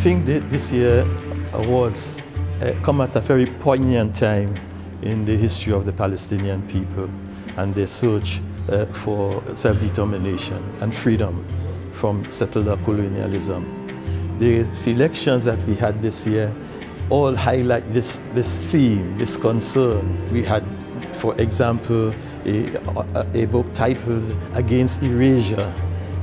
think that this year awards come at a very poignant time in the history of the Palestinian people and their search for self-determination and freedom from settler colonialism. The selections that we had this year all highlight this theme, this concern. We had, for example, a book titled Against Erasure.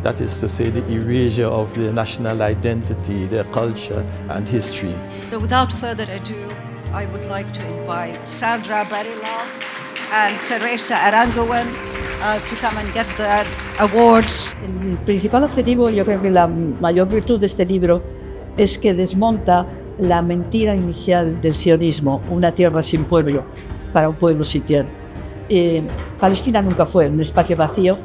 That is to say, the erasure of their national identity, their culture and history. So without further ado, I would like to invite Sandra Barilla and Teresa Arangowan to come and get their awards. El principal objetivo, yo creo que la mayor virtud de este libro es que desmonta la mentira inicial del sionismo, una tierra sin pueblo para un pueblo sin tierra. Palestina nunca fue un espacio vacío.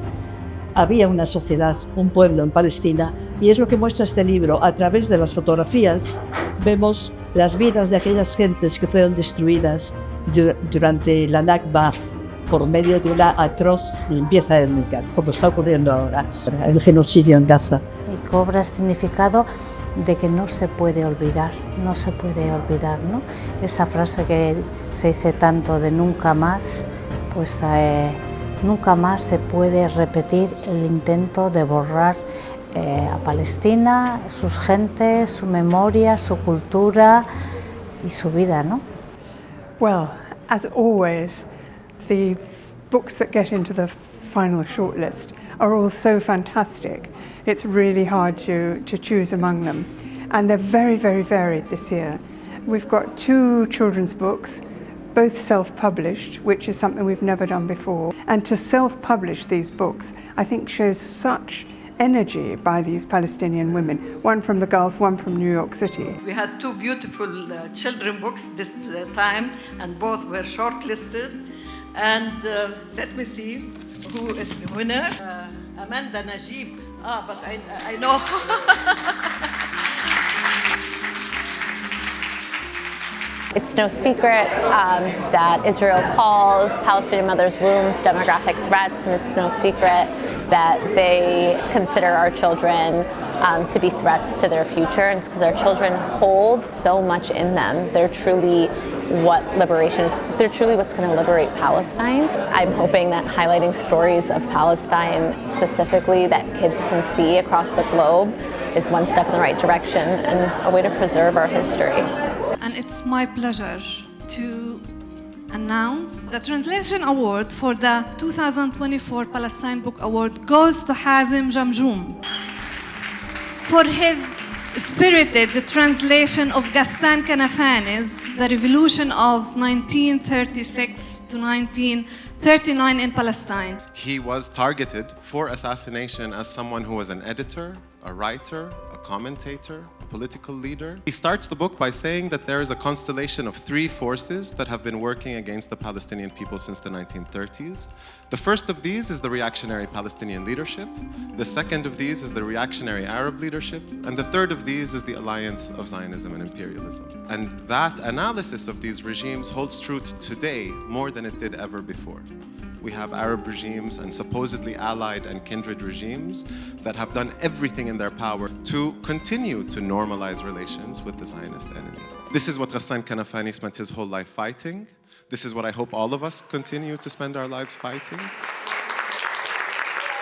Había una sociedad, un pueblo en Palestina, y es lo que muestra este libro. A través de las fotografías vemos las vidas de aquellas gentes que fueron destruidas durante la Nakba por medio de una atroz limpieza étnica, como está ocurriendo ahora, el genocidio en Gaza. Y cobra significado de que no se puede olvidar, no se puede olvidar, ¿no? Esa frase que se dice tanto de nunca más, pues nunca más se puede repetir el intento de borrar a Palestina, sus gentes, su memoria, su cultura y su vida, ¿no? Well, as always, the books that get into the final shortlist are all so fantastic. It's really hard to choose among them. And they're very, very varied this year. We've got 2 children's books, both self-published, which is something we've never done before. And to self-publish these books, I think shows such energy by these Palestinian women, one from the Gulf, one from New York City. We had 2 beautiful children books this time, and both were shortlisted. And let me see who is the winner. Amanda Najib. But I know. It's no secret that Israel calls Palestinian mothers' wombs demographic threats, and it's no secret that they consider our children to be threats to their future. And it's because our children hold so much in them. They're truly what liberation is. They're truly what's going to liberate Palestine. I'm hoping that highlighting stories of Palestine specifically that kids can see across the globe is one step in the right direction and a way to preserve our history. And it's my pleasure to announce the Translation Award for the 2024 Palestine Book Award goes to Hazem Jamjoom for his spirited translation of Ghassan Kanafani's The Revolution of 1936 to 1939 in Palestine. He was targeted for assassination as someone who was an editor, a writer, a commentator, a political leader. He starts the book by saying that there is a constellation of 3 forces that have been working against the Palestinian people since the 1930s. The first of these is the reactionary Palestinian leadership. The second of these is the reactionary Arab leadership. And the third of these is the alliance of Zionism and imperialism. And that analysis of these regimes holds true today more than it did ever before. We have Arab regimes and supposedly allied and kindred regimes that have done everything in their power to continue to normalize relations with the Zionist enemy. This is what Ghassan Kanafani spent his whole life fighting. This is what I hope all of us continue to spend our lives fighting.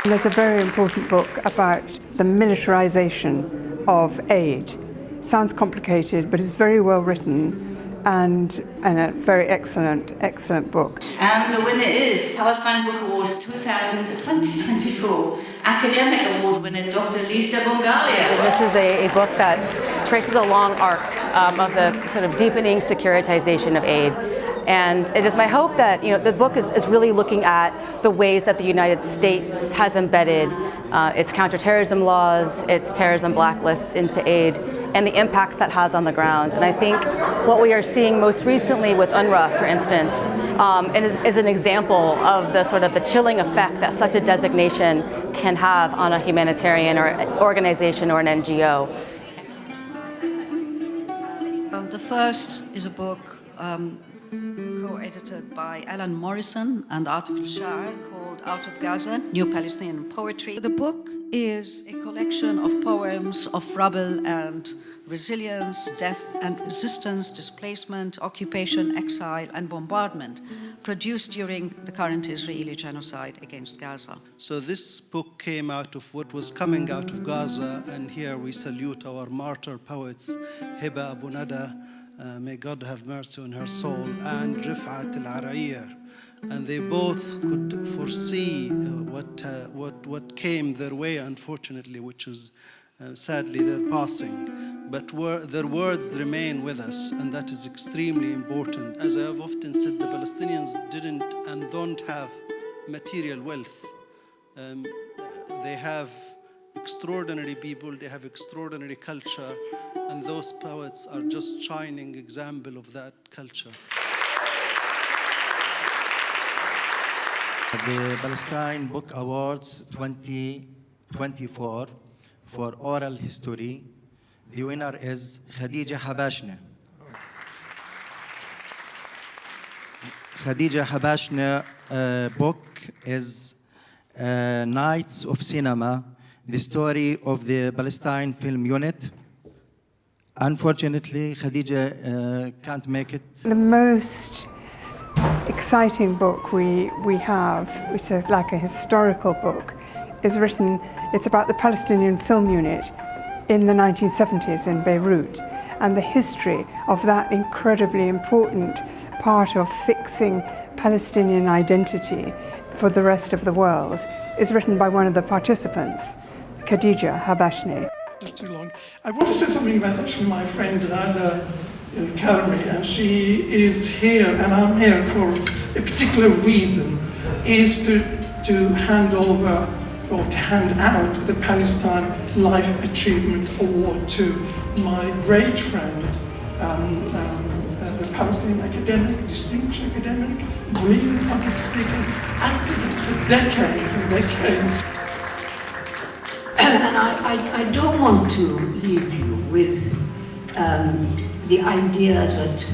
There's a very important book about the militarization of aid. Sounds complicated, but it's very well written. And a very excellent book. And the winner is Palestine Book Awards 2024 Academic Award winner Dr. Lisa Bongalia. This is a book that traces a long arc of the sort of deepening securitization of aid. And it is my hope that the book is really looking at the ways that the United States has embedded its counterterrorism laws, its terrorism blacklist into aid, and the impacts that has on the ground. And I think what we are seeing most recently with UNRWA, for instance, is an example of the chilling effect that such a designation can have on a humanitarian or organization or an NGO. The first is a book co-edited by Alan Morrison and Atif al-Sha'ar called Out of Gaza, New Palestinian Poetry. The book is a collection of poems of rebel and resilience, death and resistance, displacement, occupation, exile and bombardment produced during the current Israeli genocide against Gaza. So this book came out of what was coming out of Gaza, and here we salute our martyr poets, Hiba Abu Nada, may God have mercy on her soul, and Rifat al-Ara'iyar. And they both could foresee what came their way, unfortunately, which was sadly their passing. But their words remain with us, and that is extremely important. As I have often said, the Palestinians didn't and don't have material wealth. They have extraordinary people, they have extraordinary culture, and those poets are just shining example of that culture. The Palestine Book Awards 2024 for oral history, the winner is Khadija Habashne. Khadija Habashne book is Nights of Cinema, the story of the Palestine Film Unit. Unfortunately, Khadija can't make it. The most exciting book we have, which is like a historical book, is written. It's about the Palestinian Film Unit in the 1970s in Beirut, and the history of that incredibly important part of fixing Palestinian identity for the rest of the world is written by one of the participants, Khadija Habashne. Too long. I want to say something about actually my friend Lana Makes, and she is here, and I'm here for a particular reason, is to hand over or to hand out the Palestine Life Achievement Award to my great friend, the Palestinian academic, distinguished academic, brilliant public speakers, activists for decades and decades. And I don't want to leave you with the idea that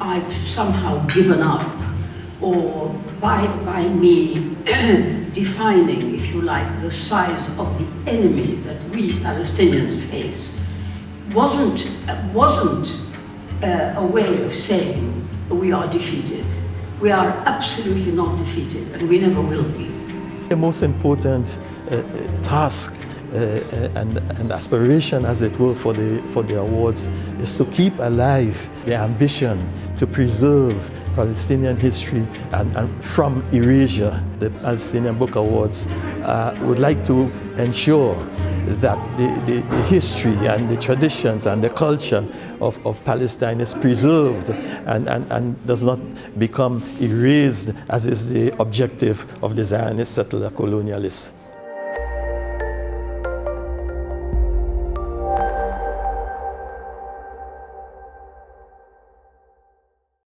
I've somehow given up, or by me defining, if you like, the size of the enemy that we Palestinians face, wasn't a way of saying we are defeated. We are absolutely not defeated, and we never will be. The most important task and aspiration, as it were, for the awards is to keep alive the ambition to preserve Palestinian history and from erasure. The Palestinian Book Awards would like to ensure that the history and the traditions and the culture of Palestine is preserved and does not become erased, as is the objective of the Zionist settler colonialists.